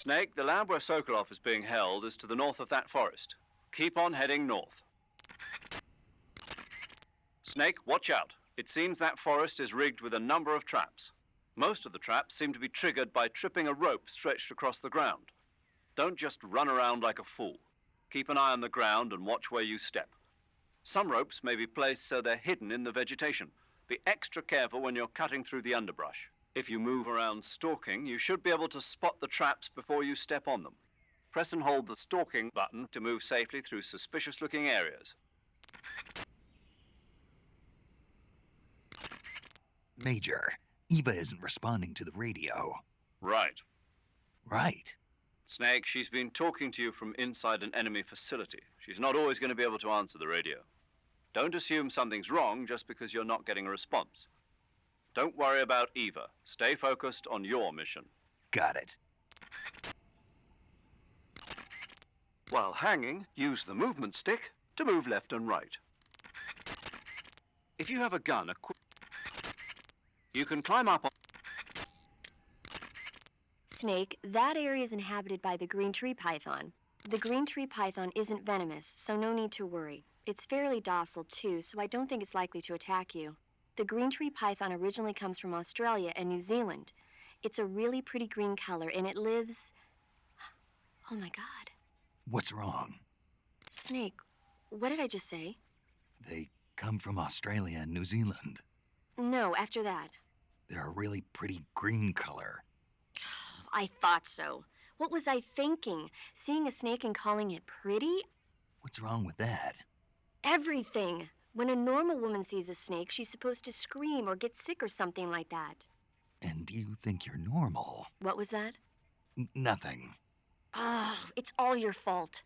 Snake, the lab where Sokolov is being held is to the north of that forest. Keep on heading north. Snake, watch out. It seems that forest is rigged with a number of traps. Most of the traps seem to be triggered by tripping a rope stretched across the ground. Don't just run around like a fool. Keep an eye on the ground and watch where you step. Some ropes may be placed so they're hidden in the vegetation. Be extra careful when you're cutting through the underbrush. If you move around stalking, you should be able to spot the traps before you step on them. Press and hold the stalking button to move safely through suspicious-looking areas. Major, Eva isn't responding to the radio. Right. Right. Snake, she's been talking to you from inside an enemy facility. She's not always going to be able to answer the radio. Don't assume something's wrong just because you're not getting a response. Don't worry about Eva. Stay focused on your mission. Got it. While hanging, use the movement stick to move left and right. If you have a gun, you can climb up on... Snake, that area is inhabited by the green tree python. The green tree python isn't venomous, so no need to worry. It's fairly docile too, so I don't think it's likely to attack you. The green tree python originally comes from Australia and New Zealand. It's a really pretty green color, and it lives... Oh my God. What's wrong? Snake, what did I just say? They come from Australia and New Zealand. No, after that. They're a really pretty green color. I thought so. What was I thinking? Seeing a snake and calling it pretty? What's wrong with that? Everything. When a normal woman sees a snake, she's supposed to scream or get sick or something like that. And you think you're normal? What was that? Nothing. Oh, it's all your fault.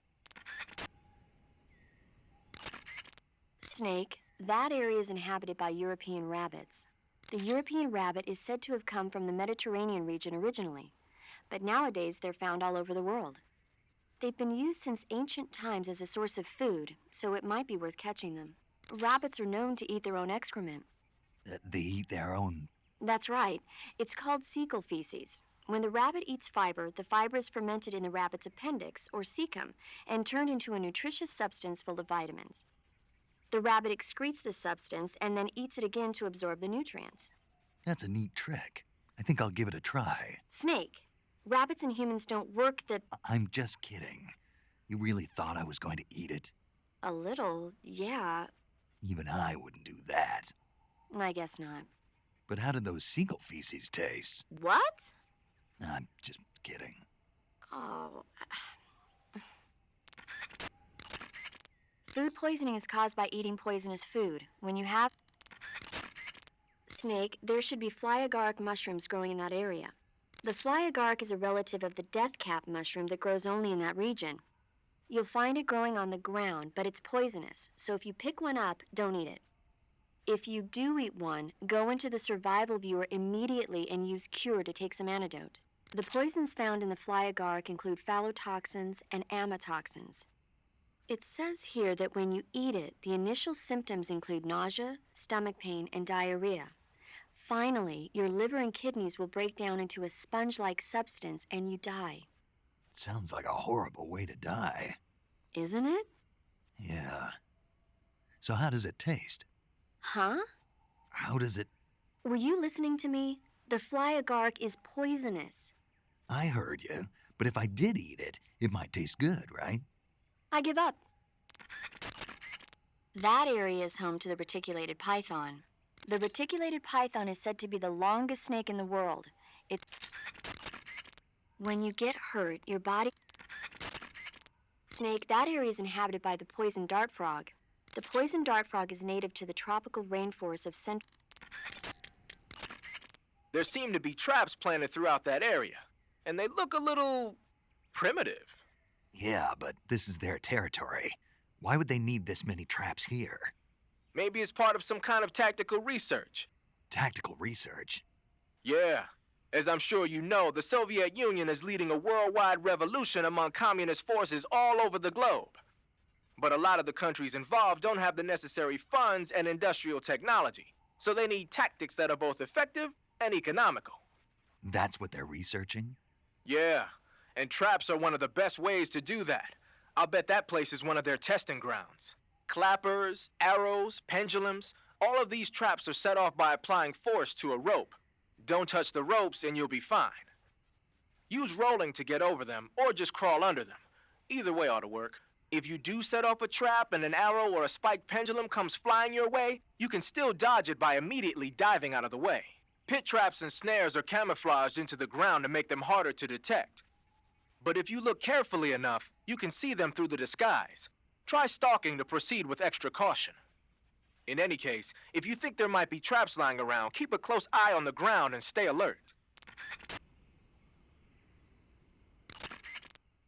Snake, that area is inhabited by European rabbits. The European rabbit is said to have come from the Mediterranean region originally, but nowadays they're found all over the world. They've been used since ancient times as a source of food, so it might be worth catching them. Rabbits are known to eat their own excrement. They eat their own? That's right. It's called cecal feces. When the rabbit eats fiber, the fiber is fermented in the rabbit's appendix, or cecum, and turned into a nutritious substance full of vitamins. The rabbit excretes this substance and then eats it again to absorb the nutrients. That's a neat trick. I think I'll give it a try. Snake, rabbits and humans don't work the... I'm just kidding. You really thought I was going to eat it? A little, yeah. Even I wouldn't do that. I guess not. But how did those cecal feces taste? What? I'm just kidding. Oh. Food poisoning is caused by eating poisonous food. When you have... Snake, there should be fly agaric mushrooms growing in that area. The fly agaric is a relative of the death cap mushroom that grows only in that region. You'll find it growing on the ground, but it's poisonous, so if you pick one up, don't eat it. If you do eat one, go into the survival viewer immediately and use Cure to take some antidote. The poisons found in the fly agaric include phallotoxins and amatoxins. It says here that when you eat it, the initial symptoms include nausea, stomach pain, and diarrhea. Finally, your liver and kidneys will break down into a sponge-like substance and you die. Sounds like a horrible way to die. Isn't it? Yeah. So how does it taste? Huh? How does it... Were you listening to me? The fly agaric is poisonous. I heard you, but if I did eat it, it might taste good, right? I give up. That area is home to the reticulated python. The reticulated python is said to be the longest snake in the world. When you get hurt, your body... Snake, that area is inhabited by the poison dart frog. The poison dart frog is native to the tropical rainforests of Central... There seem to be traps planted throughout that area, and they look a little primitive. Yeah, but this is their territory. Why would they need this many traps here? Maybe it's part of some kind of tactical research. Tactical research? Yeah. As I'm sure you know, the Soviet Union is leading a worldwide revolution among communist forces all over the globe. But a lot of the countries involved don't have the necessary funds and industrial technology, so they need tactics that are both effective and economical. That's what they're researching? Yeah. And traps are one of the best ways to do that. I'll bet that place is one of their testing grounds. Clappers, arrows, pendulums, all of these traps are set off by applying force to a rope. Don't touch the ropes and you'll be fine. Use rolling to get over them, or just crawl under them. Either way ought to work. If you do set off a trap and an arrow or a spiked pendulum comes flying your way, you can still dodge it by immediately diving out of the way. Pit traps and snares are camouflaged into the ground to make them harder to detect. But if you look carefully enough, you can see them through the disguise. Try stalking to proceed with extra caution. In any case, if you think there might be traps lying around, keep a close eye on the ground and stay alert.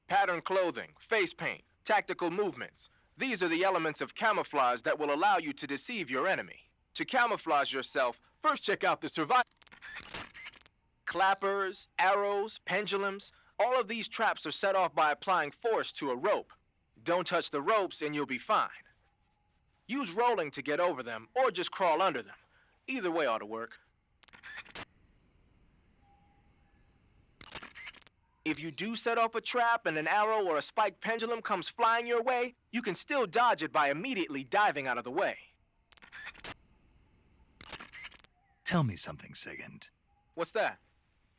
Pattern clothing, face paint, tactical movements. These are the elements of camouflage that will allow you to deceive your enemy. To camouflage yourself, first check out the survival. Clappers, arrows, pendulums, all of these traps are set off by applying force to a rope. Don't touch the ropes and you'll be fine. Use rolling to get over them, or just crawl under them. Either way ought to work. If you do set off a trap and an arrow or a spiked pendulum comes flying your way, you can still dodge it by immediately diving out of the way. Tell me something, Sigint. What's that?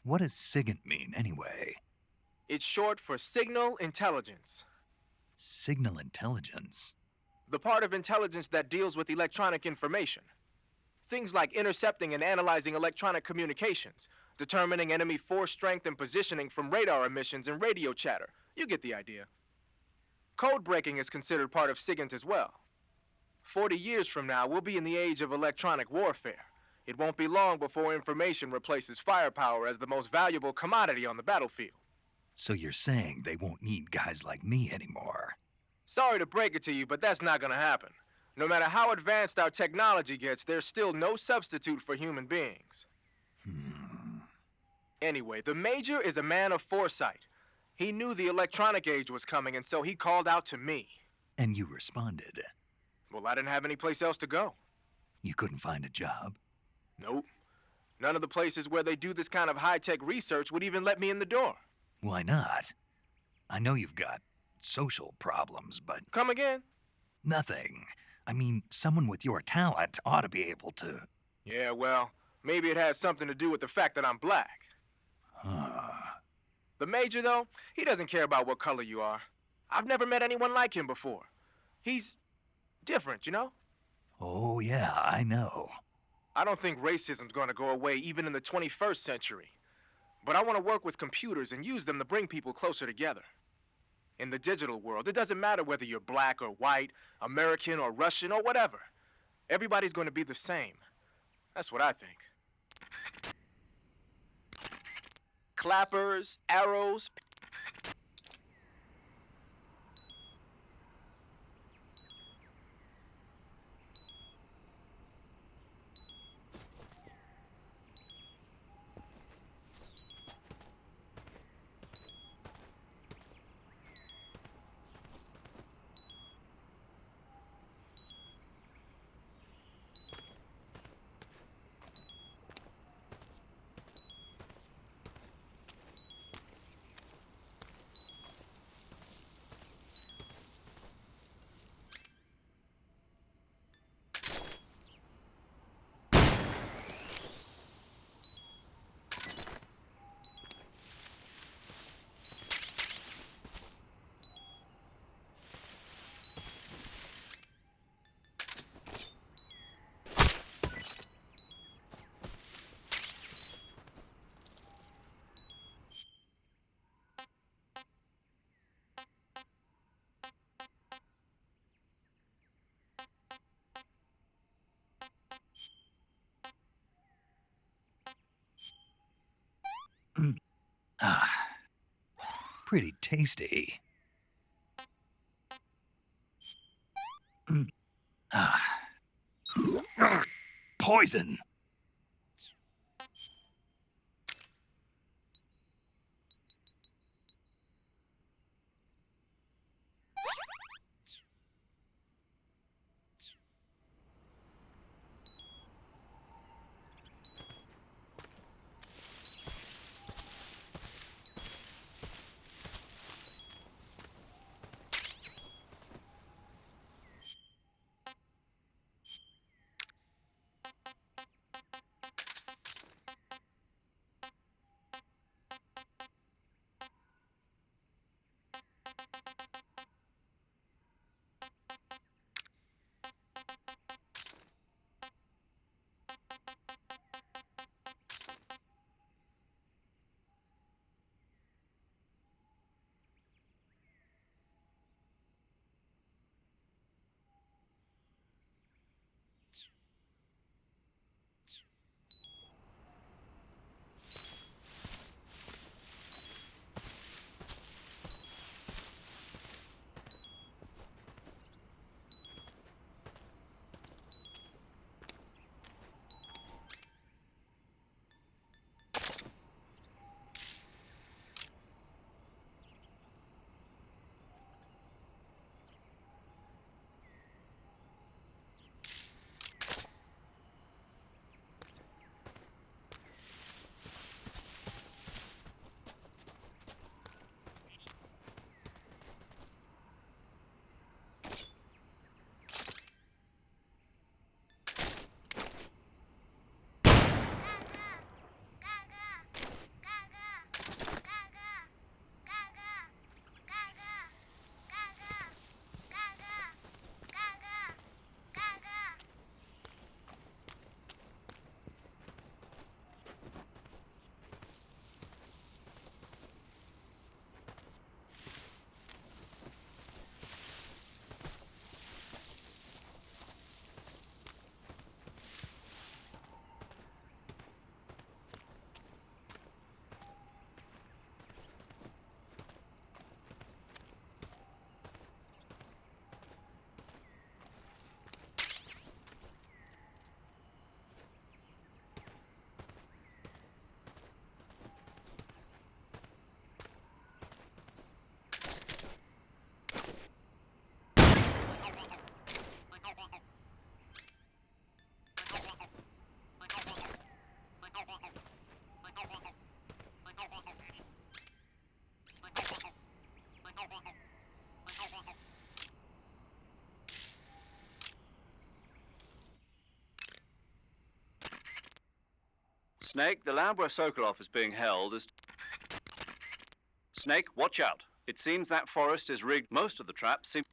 What does Sigint mean, anyway? It's short for Signal Intelligence. Signal intelligence? The part of intelligence that deals with electronic information. Things like intercepting and analyzing electronic communications, determining enemy force strength and positioning from radar emissions and radio chatter. You get the idea. Code breaking is considered part of SIGINT as well. 40 years from now, we'll be in the age of electronic warfare. It won't be long before information replaces firepower as the most valuable commodity on the battlefield. So you're saying they won't need guys like me anymore? Sorry to break it to you, but that's not gonna happen. No matter how advanced our technology gets, there's still no substitute for human beings. Anyway, the Major is a man of foresight. He knew the electronic age was coming, and so he called out to me. And you responded? Well, I didn't have any place else to go. You couldn't find a job? Nope. None of the places where they do this kind of high-tech research would even let me in the door. Why not? I know you've got social problems, but... Come again? Nothing. I mean, someone with your talent ought to be able to... Yeah, well, maybe it has something to do with the fact that I'm black. The Major, though, he doesn't care about what color you are. I've never met anyone like him before. He's different, you know? Oh, yeah, I know. I don't think racism's gonna go away even in the 21st century. But I want to work with computers and use them to bring people closer together. In the digital world, it doesn't matter whether you're black or white, American or Russian or whatever. Everybody's going to be the same. That's what I think. Clappers, arrows... Pretty tasty. Poison! Snake, the lab where Sokolov is being held is... Snake, watch out. It seems that forest is rigged. Most of the traps seem...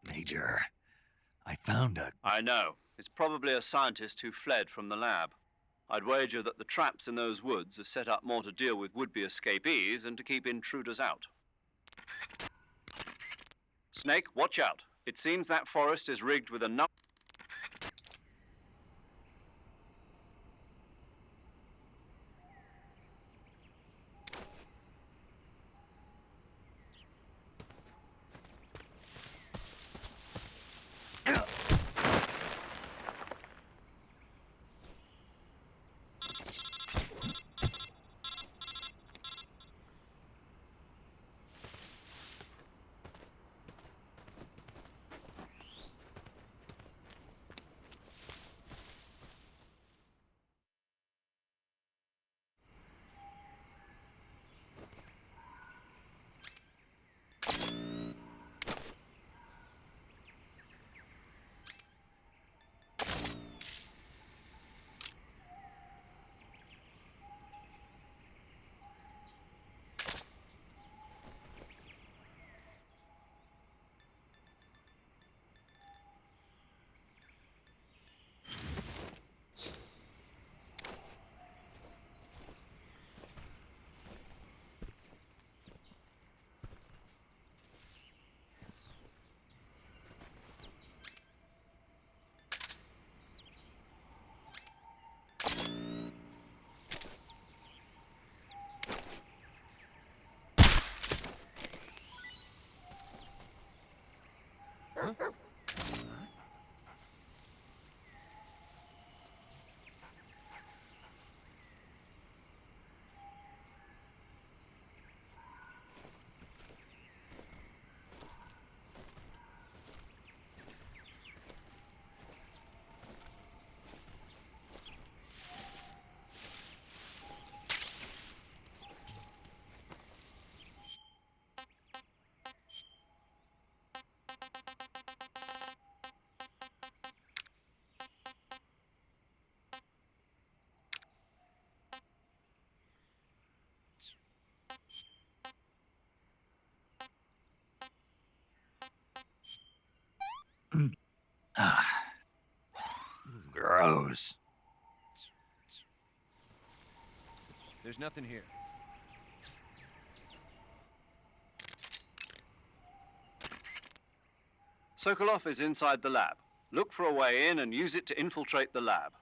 Major, I found a... I know. It's probably a scientist who fled from the lab. I'd wager that the traps in those woods are set up more to deal with would-be escapees than to keep intruders out. Snake, watch out. It seems that forest is rigged with a number... Gross. There's nothing here. Sokolov is inside the lab. Look for a way in and use it to infiltrate the lab.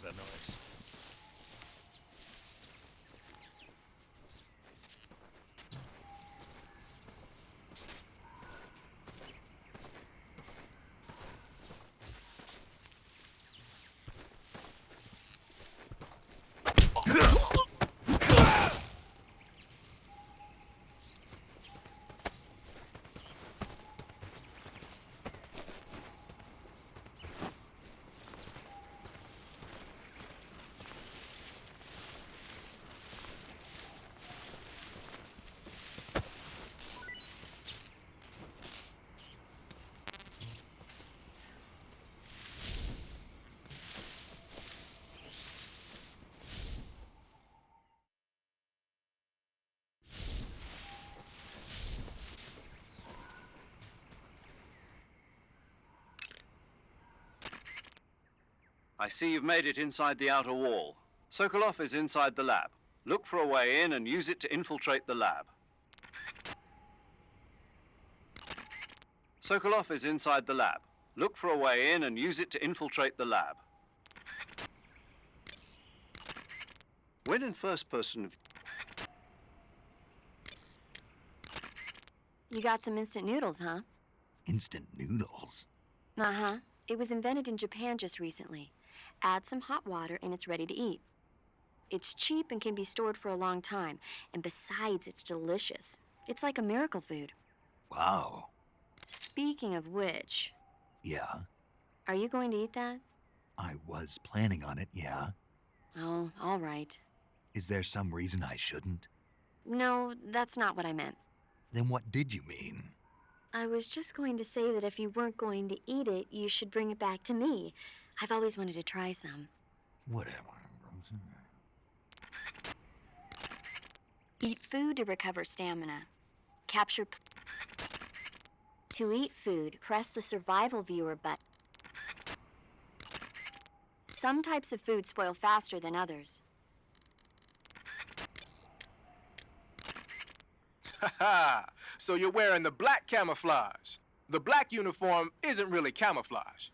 that noise? I see you've made it inside the outer wall. Sokolov is inside the lab. Look for a way in and use it to infiltrate the lab. Sokolov is inside the lab. Look for a way in and use it to infiltrate the lab. When in first person... You got some instant noodles, huh? Instant noodles? Uh-huh. It was invented in Japan just recently. Add some hot water and it's ready to eat. It's cheap and can be stored for a long time. And besides, it's delicious. It's like a miracle food. Wow. Speaking of which, Yeah, are you going to eat that? I was planning on it, yeah. Oh, all right. Is there some reason I shouldn't? No, that's not what I meant. Then what did you mean? I was just going to say that if you weren't going to eat it, you should bring it back to me. I've always wanted to try some. Whatever. Eat food to recover stamina. Capture... To eat food, press the survival viewer button. Some types of food spoil faster than others. Haha, so you're wearing the black camouflage. The black uniform isn't really camouflage.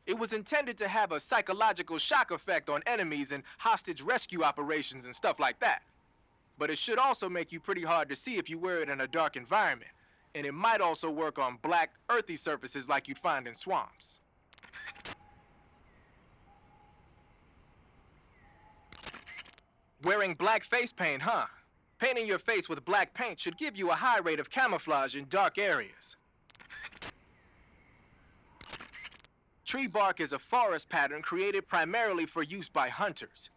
It was intended to have a psychological shock effect on enemies in hostage rescue operations and stuff like that. But it should also make you pretty hard to see if you wear it in a dark environment. And it might also work on black, earthy surfaces like you'd find in swamps. Wearing black face paint, huh? Painting your face with black paint should give you a high rate of camouflage in dark areas. Tree bark is a forest pattern created primarily for use by hunters.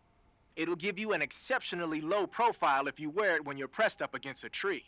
It'll give you an exceptionally low profile if you wear it when you're pressed up against a tree.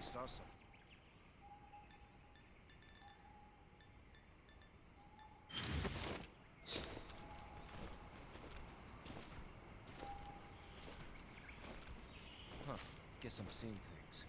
I saw something. Huh. Guess I'm seeing things.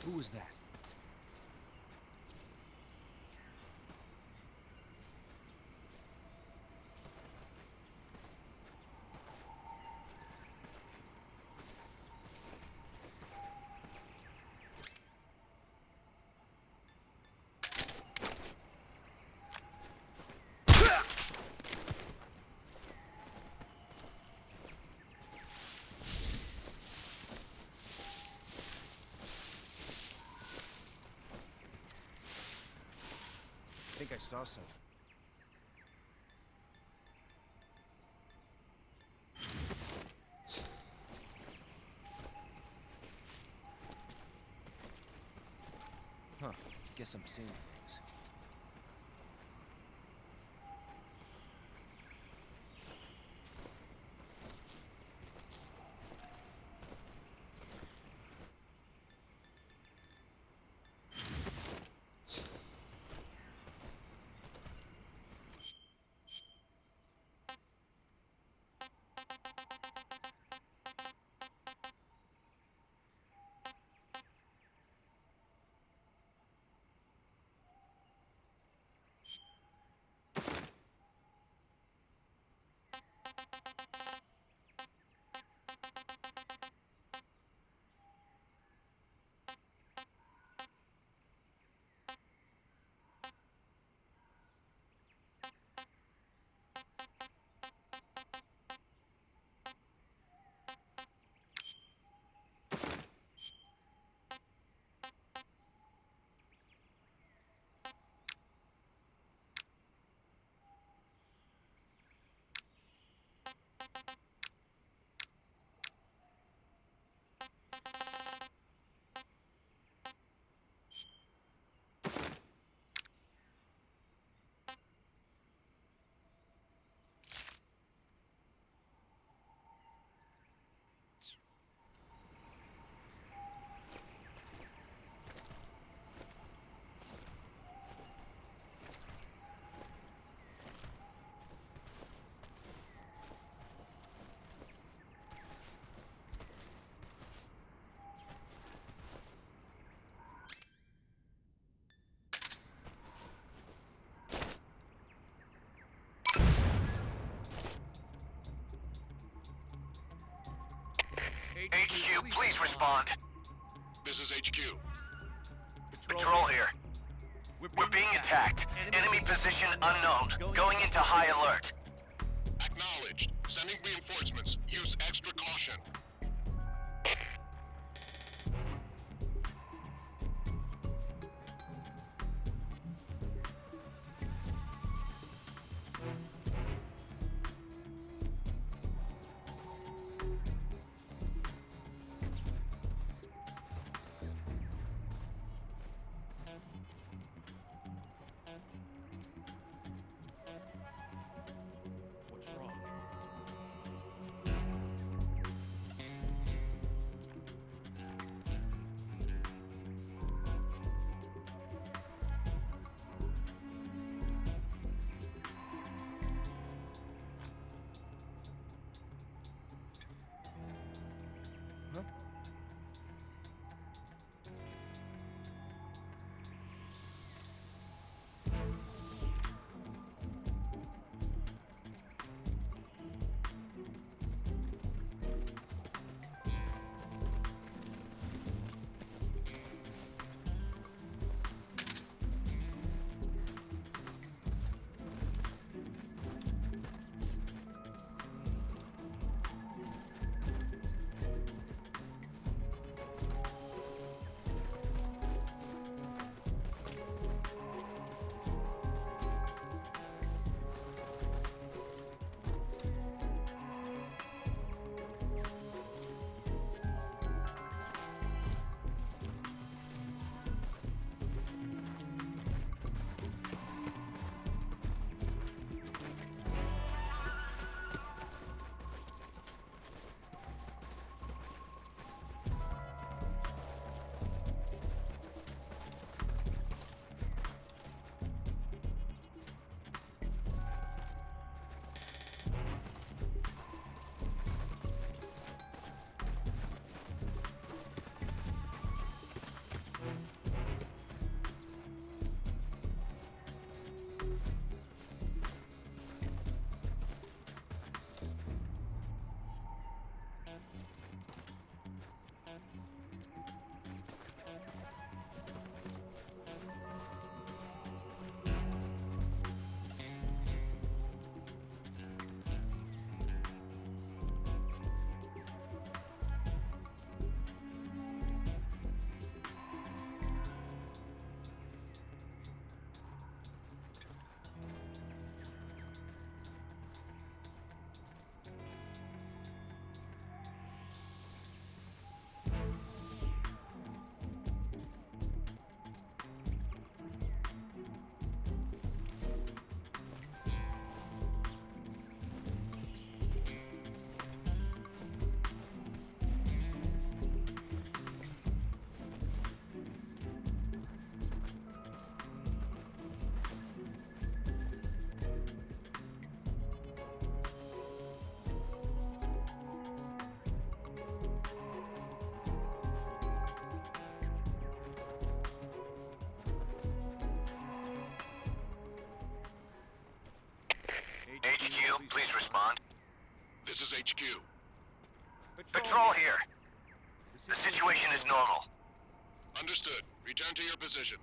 Who was that? I think I saw something. Huh. Guess I'm seeing things. HQ, please respond. This is HQ. Patrol here. We're being attacked. Enemy position unknown. Going into high alert. Acknowledged. Sending reinforcements. Use extra caution. Understood. Return to your position.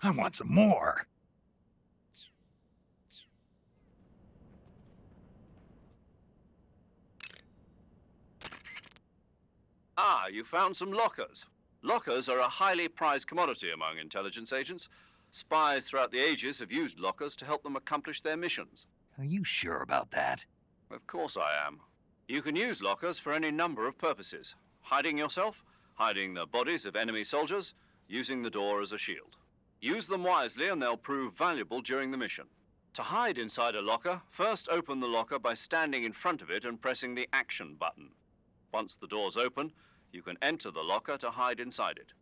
I want some more. Ah, you found some lockers. Lockers are a highly prized commodity among intelligence agents. Spies throughout the ages have used lockers to help them accomplish their missions. Are you sure about that? Of course I am. You can use lockers for any number of purposes. Hiding yourself, hiding the bodies of enemy soldiers, using the door as a shield. Use them wisely and they'll prove valuable during the mission. To hide inside a locker, first open the locker by standing in front of it and pressing the action button. Once the door's open, you can enter the locker to hide inside it.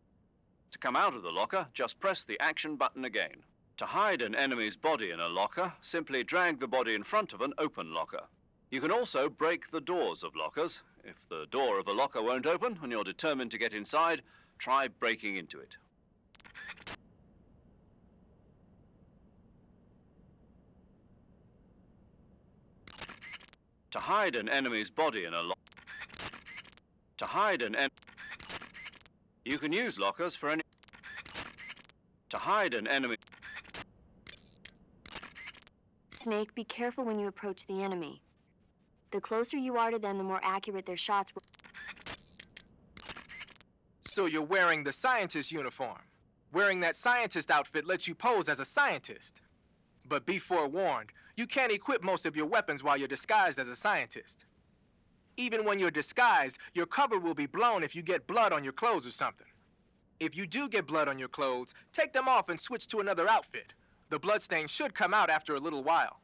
To come out of the locker, just press the action button again. To hide an enemy's body in a locker, simply drag the body in front of an open locker. You can also break the doors of lockers. If the door of a locker won't open and you're determined to get inside, try breaking into it. To hide an enemy's body in a locker. To hide an You can use lockers for any... To hide an enemy... Snake, be careful when you approach the enemy. The closer you are to them, the more accurate their shots will... So you're wearing the scientist uniform. Wearing that scientist outfit lets you pose as a scientist. But be forewarned, you can't equip most of your weapons while you're disguised as a scientist. Even when you're disguised, your cover will be blown if you get blood on your clothes or something. If you do get blood on your clothes, take them off and switch to another outfit. The bloodstain should come out after a little while.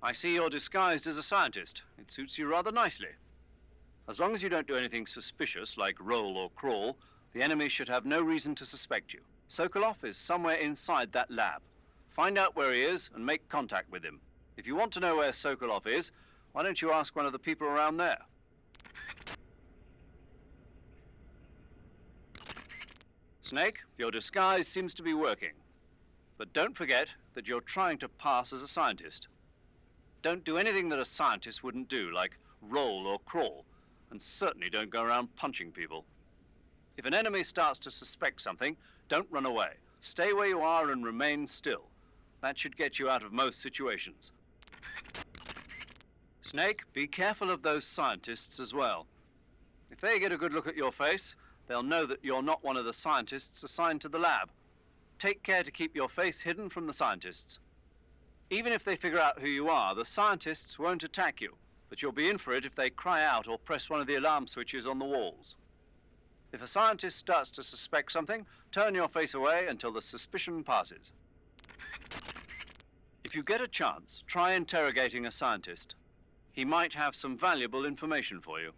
I see you're disguised as a scientist. It suits you rather nicely. As long as you don't do anything suspicious, like roll or crawl, the enemy should have no reason to suspect you. Sokolov is somewhere inside that lab. Find out where he is and make contact with him. If you want to know where Sokolov is, why don't you ask one of the people around there? Snake, your disguise seems to be working. But don't forget that you're trying to pass as a scientist. Don't do anything that a scientist wouldn't do, like roll or crawl, and certainly don't go around punching people. If an enemy starts to suspect something, don't run away. Stay where you are and remain still. That should get you out of most situations. Snake, be careful of those scientists as well. If they get a good look at your face, they'll know that you're not one of the scientists assigned to the lab. Take care to keep your face hidden from the scientists. Even if they figure out who you are, the scientists won't attack you, but you'll be in for it if they cry out or press one of the alarm switches on the walls. If a scientist starts to suspect something, turn your face away until the suspicion passes. If you get a chance, try interrogating a scientist. He might have some valuable information for you.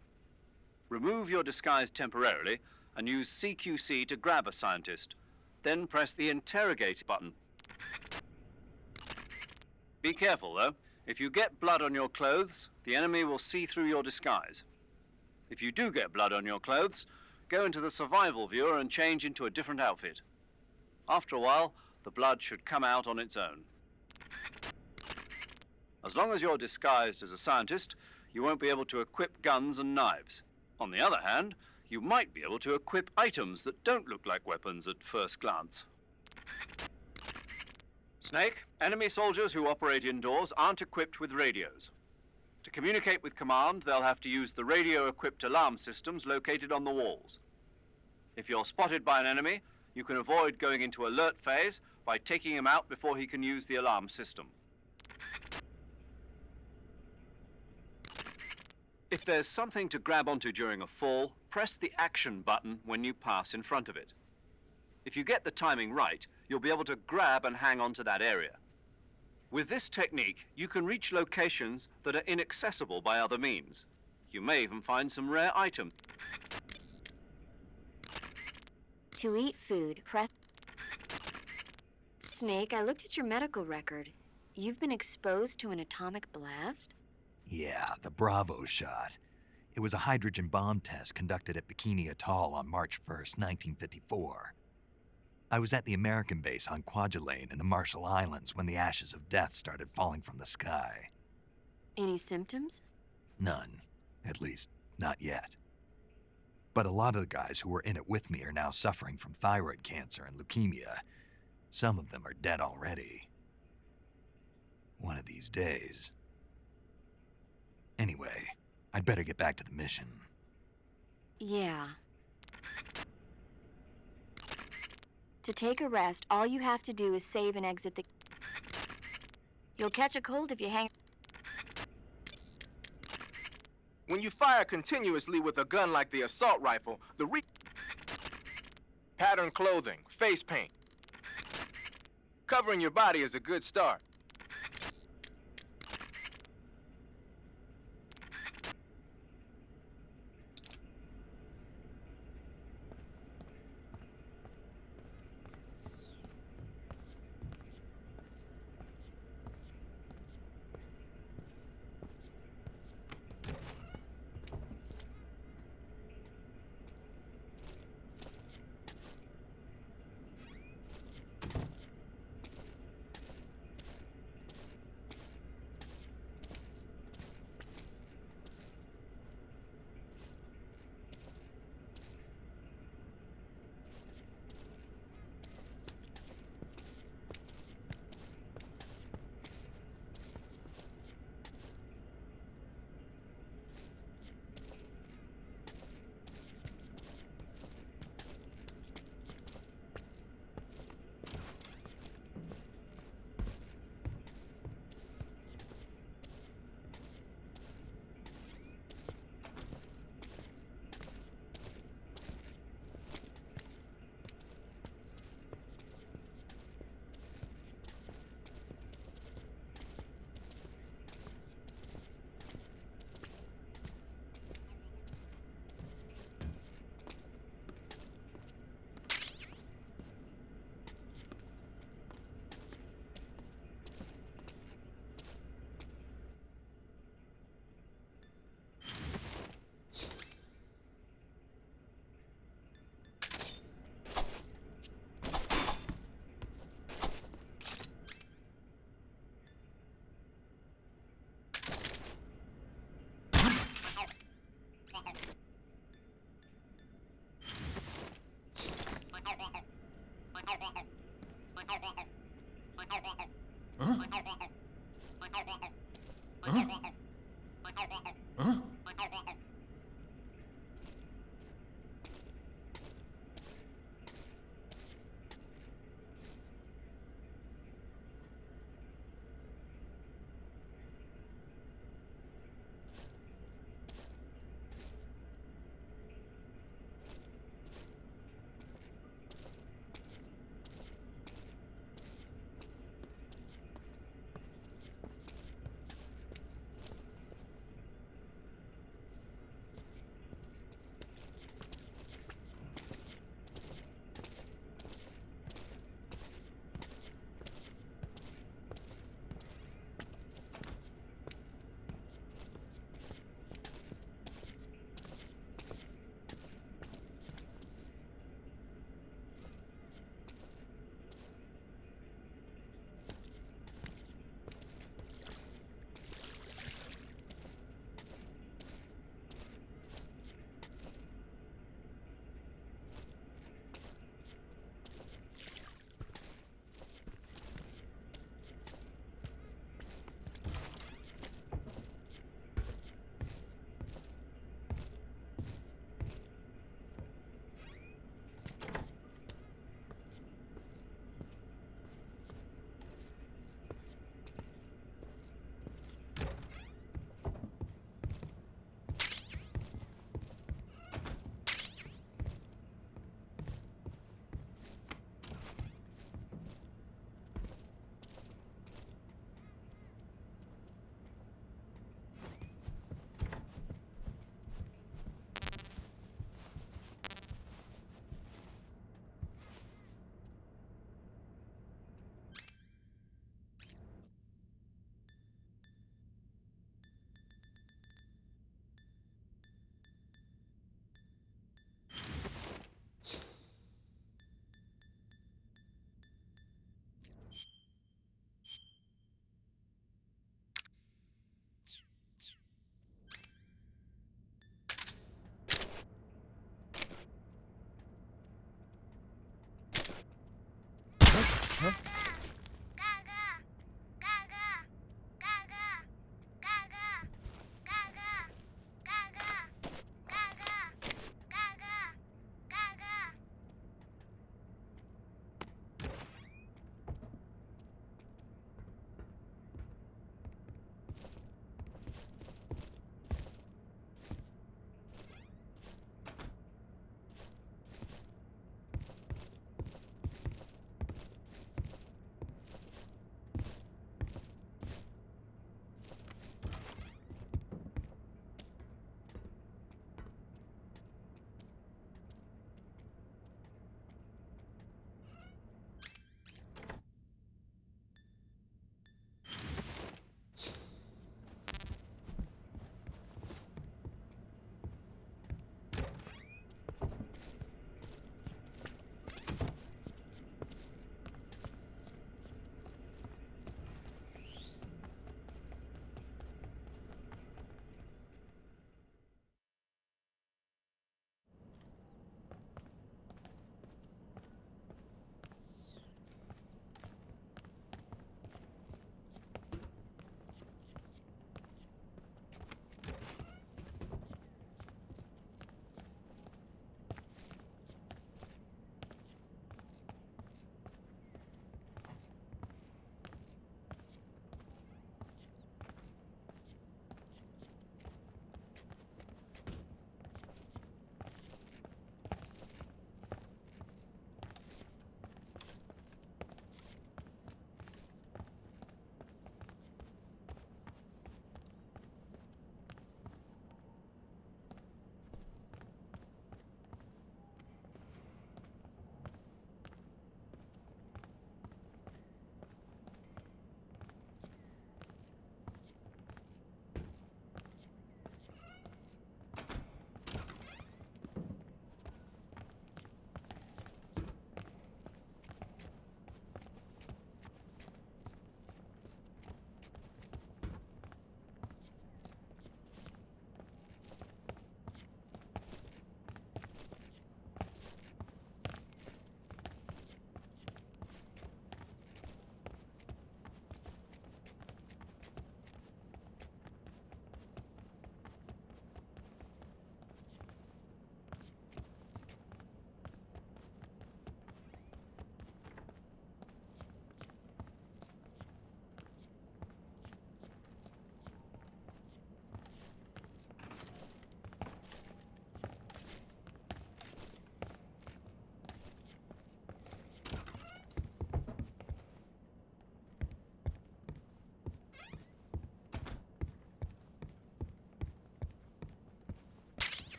Remove your disguise temporarily and use CQC to grab a scientist. Then press the interrogate button. Be careful, though. If you get blood on your clothes, the enemy will see through your disguise. If you do get blood on your clothes, go into the survival viewer and change into a different outfit. After a while, the blood should come out on its own. As long as you're disguised as a scientist, you won't be able to equip guns and knives. On the other hand, you might be able to equip items that don't look like weapons at first glance. Snake, enemy soldiers who operate indoors aren't equipped with radios. To communicate with command, they'll have to use the radio-equipped alarm systems located on the walls. If you're spotted by an enemy, you can avoid going into alert phase by taking him out before he can use the alarm system. If there's something to grab onto during a fall, press the action button when you pass in front of it. If you get the timing right, you'll be able to grab and hang on to that area. With this technique, you can reach locations that are inaccessible by other means. You may even find some rare items. To eat food, press... Snake, I looked at your medical record. You've been exposed to an atomic blast? Yeah, the Bravo shot. It was a hydrogen bomb test conducted at Bikini Atoll on March 1st, 1954. I was at the American base on Kwajalein in the Marshall Islands when the ashes of death started falling from the sky. Any symptoms? None. At least, not yet. But a lot of the guys who were in it with me are now suffering from thyroid cancer and leukemia. Some of them are dead already. One of these days. Anyway, I'd better get back to the mission. Yeah. To take a rest, all you have to do is save and exit the... You'll catch a cold if you hang... When you fire continuously with a gun like the assault rifle, patterned clothing, face paint. Covering your body is a good start.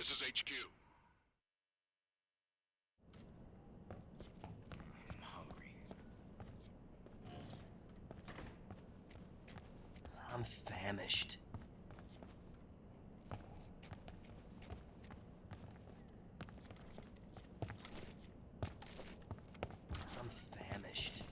This is HQ. I'm hungry. I'm famished. I'm famished.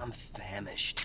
I'm famished.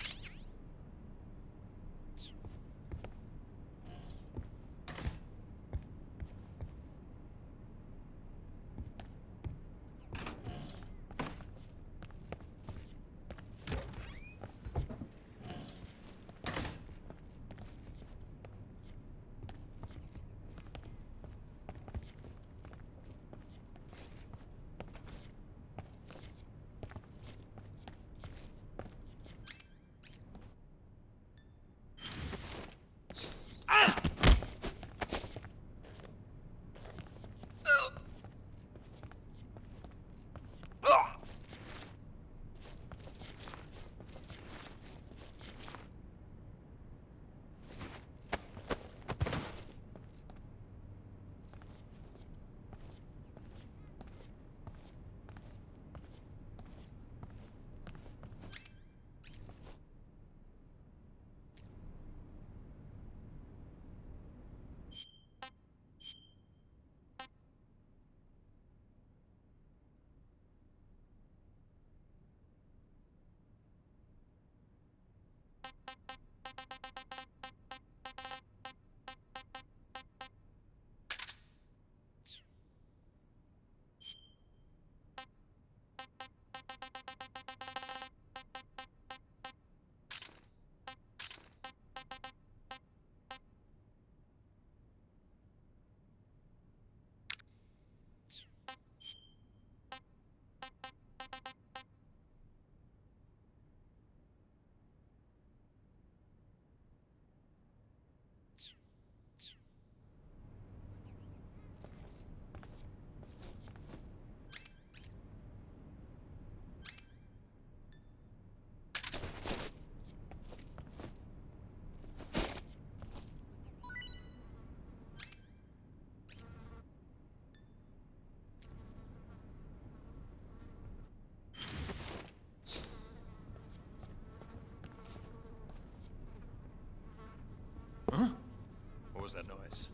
What was that noise?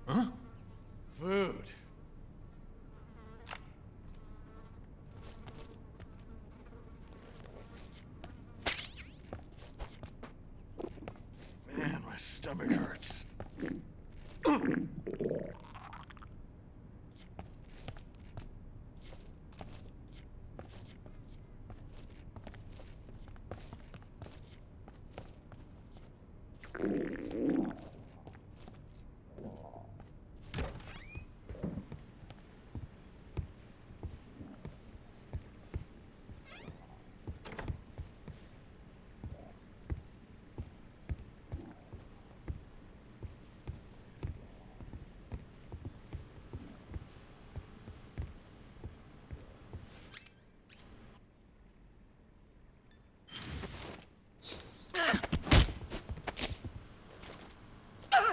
Huh? Food. Man, my stomach hurts.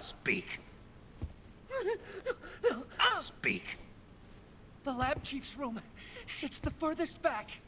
Speak. Speak. The lab chief's room. It's the furthest back.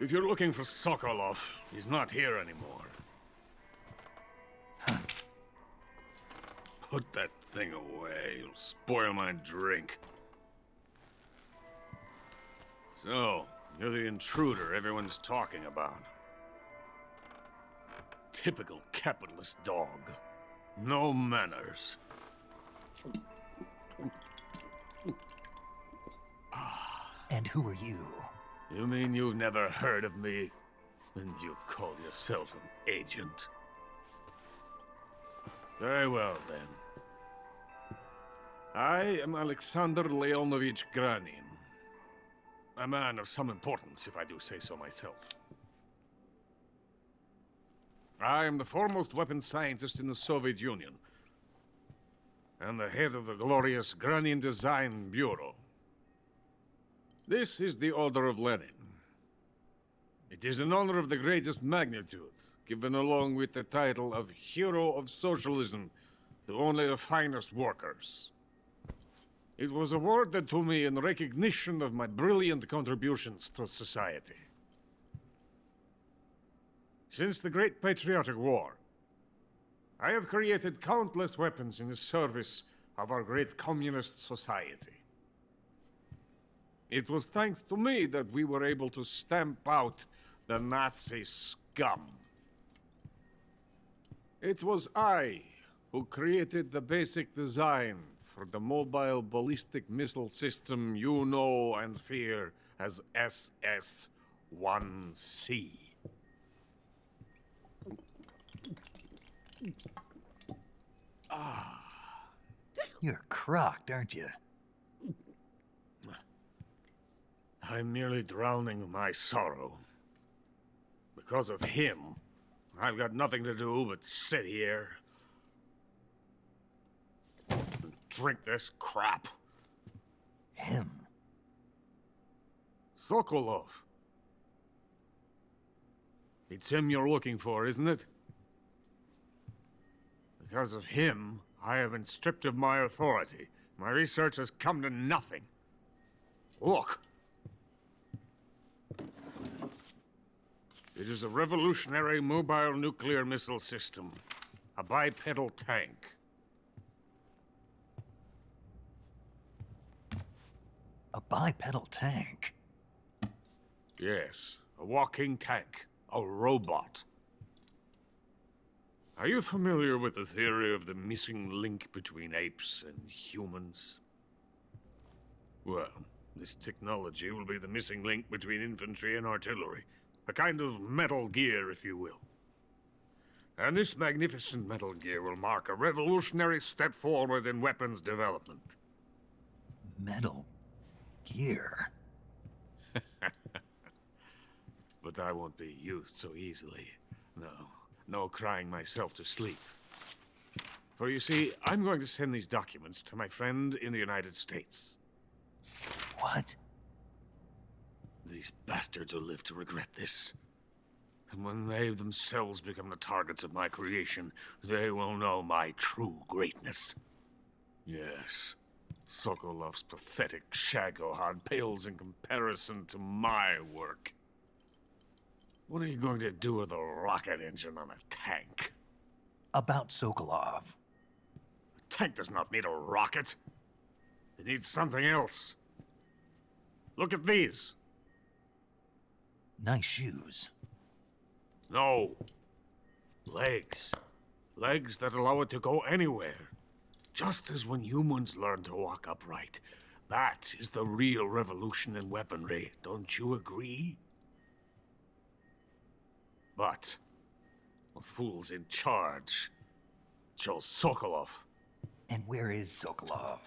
If you're looking for Sokolov, he's not here anymore. Put that thing away. You'll spoil my drink. So, you're the intruder everyone's talking about. Typical capitalist dog. No manners. And who are you? You mean you've never heard of me? And you call yourself an agent? Very well, then. I am Alexander Leonovich Granin. A man of some importance, if I do say so myself. I am the foremost weapons scientist in the Soviet Union, and the head of the glorious Granin Design Bureau. This is the Order of Lenin. It is an honor of the greatest magnitude, given along with the title of Hero of Socialism to only the finest workers. It was awarded to me in recognition of my brilliant contributions to society. Since the Great Patriotic War, I have created countless weapons in the service of our great communist society. It was thanks to me that we were able to stamp out the Nazi scum. It was I who created the basic design for the mobile ballistic missile system you know and fear as SS-1C. You're crocked, aren't you? I'm merely drowning my sorrow. Because of him, I've got nothing to do but sit here and drink this crap. Him? Sokolov. It's him you're looking for, isn't it? Because of him, I have been stripped of my authority. My research has come to nothing. Look. It is a revolutionary mobile nuclear missile system. A bipedal tank. A bipedal tank? Yes, a walking tank. A robot. Are you familiar with the theory of the missing link between apes and humans? Well, this technology will be the missing link between infantry and artillery. A kind of Metal Gear, if you will. And this magnificent Metal Gear will mark a revolutionary step forward in weapons development. Metal Gear? But I won't be used so easily. No crying myself to sleep. For you see, I'm going to send these documents to my friend in the United States. What? These bastards will live to regret this. And when they themselves become the targets of my creation, they will know my true greatness. Yes, Sokolov's pathetic Shagohod pales in comparison to my work. What are you going to do with a rocket engine on a tank? About Sokolov. A tank does not need a rocket. It needs something else. Look at these. Nice shoes. No. Legs. Legs that allow it to go anywhere. Just as when humans learn to walk upright. That is the real revolution in weaponry. Don't you agree? But the fool's in charge. Joe Sokolov. And where is Sokolov?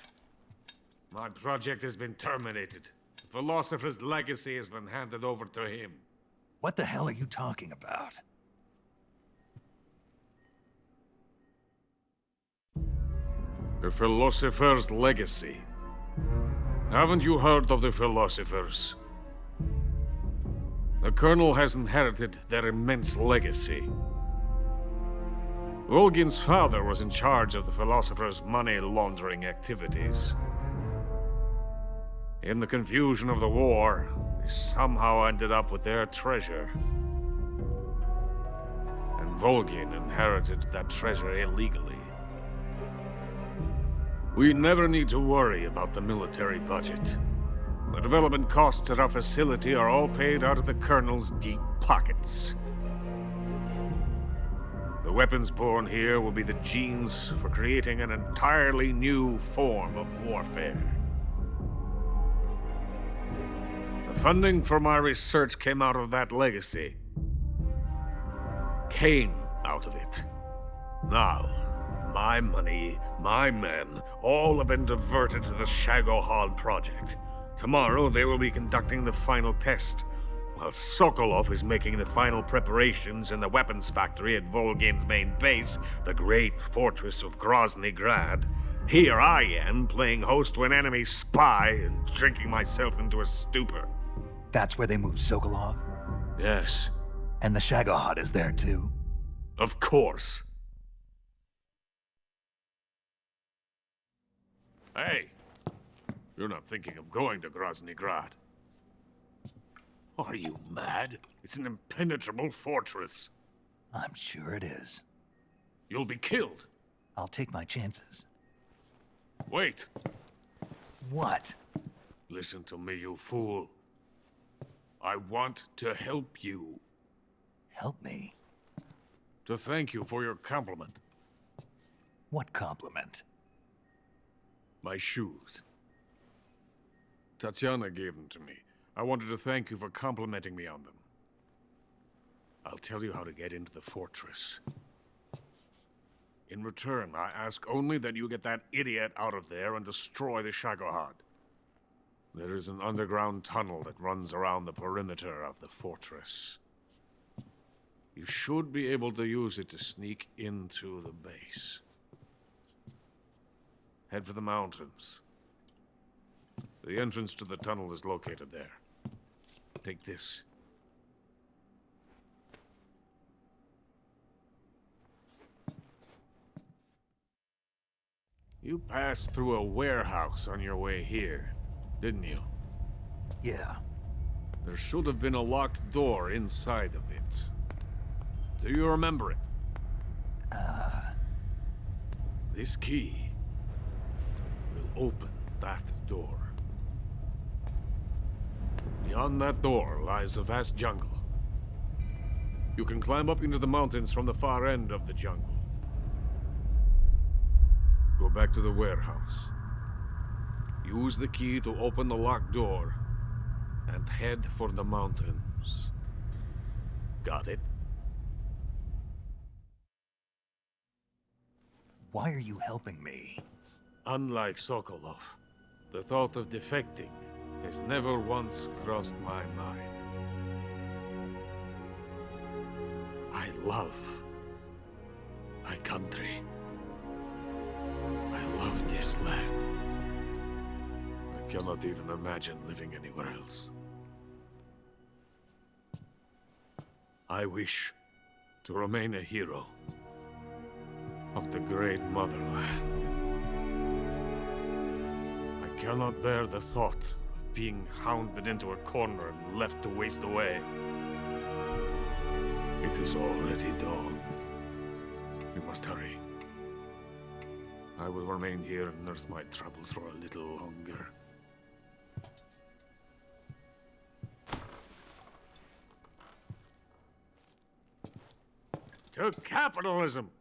My project has been terminated. The philosopher's legacy has been handed over to him. What the hell are you talking about? The philosopher's legacy. Haven't you heard of the philosophers? The Colonel has inherited their immense legacy. Volgin's father was in charge of the philosophers' money laundering activities. In the confusion of the war, they somehow ended up with their treasure. And Volgin inherited that treasure illegally. We never need to worry about the military budget. The development costs at our facility are all paid out of the Colonel's deep pockets. The weapons born here will be the genes for creating an entirely new form of warfare. The funding for my research came out of that legacy. Came out of it. Now, my money, my men, all have been diverted to the Shagohod project. Tomorrow, they will be conducting the final test, while Sokolov is making the final preparations in the weapons factory at Volgin's main base, the great fortress of Grozny Grad. Here I am, playing host to an enemy spy and drinking myself into a stupor. That's where they moved Sokolov? Yes. And the Shagohod is there too? Of course. Hey! You're not thinking of going to Grozny Grad. Are you mad? It's an impenetrable fortress. I'm sure it is. You'll be killed. I'll take my chances. Wait. What? Listen to me, you fool. I want to help you. Help me? To thank you for your compliment. What compliment? My shoes. Tatiana gave them to me. I wanted to thank you for complimenting me on them. I'll tell you how to get into the fortress. In return, I ask only that you get that idiot out of there and destroy the Shagohod. There is an underground tunnel that runs around the perimeter of the fortress. You should be able to use it to sneak into the base. Head for the mountains. The entrance to the tunnel is located there. Take this. You passed through a warehouse on your way here, didn't you? Yeah. There should have been a locked door inside of it. Do you remember it? This key will open that door. Beyond that door lies a vast jungle. You can climb up into the mountains from the far end of the jungle. Go back to the warehouse. Use the key to open the locked door and head for the mountains. Got it? Why are you helping me? Unlike Sokolov, the thought of defecting has never once crossed my mind. I love my country. I love this land. I cannot even imagine living anywhere else. I wish to remain a hero of the great motherland. I cannot bear the thought of being hounded into a corner and left to waste away. It is already dawn. We must hurry. I will remain here and nurse my troubles for a little longer. To capitalism!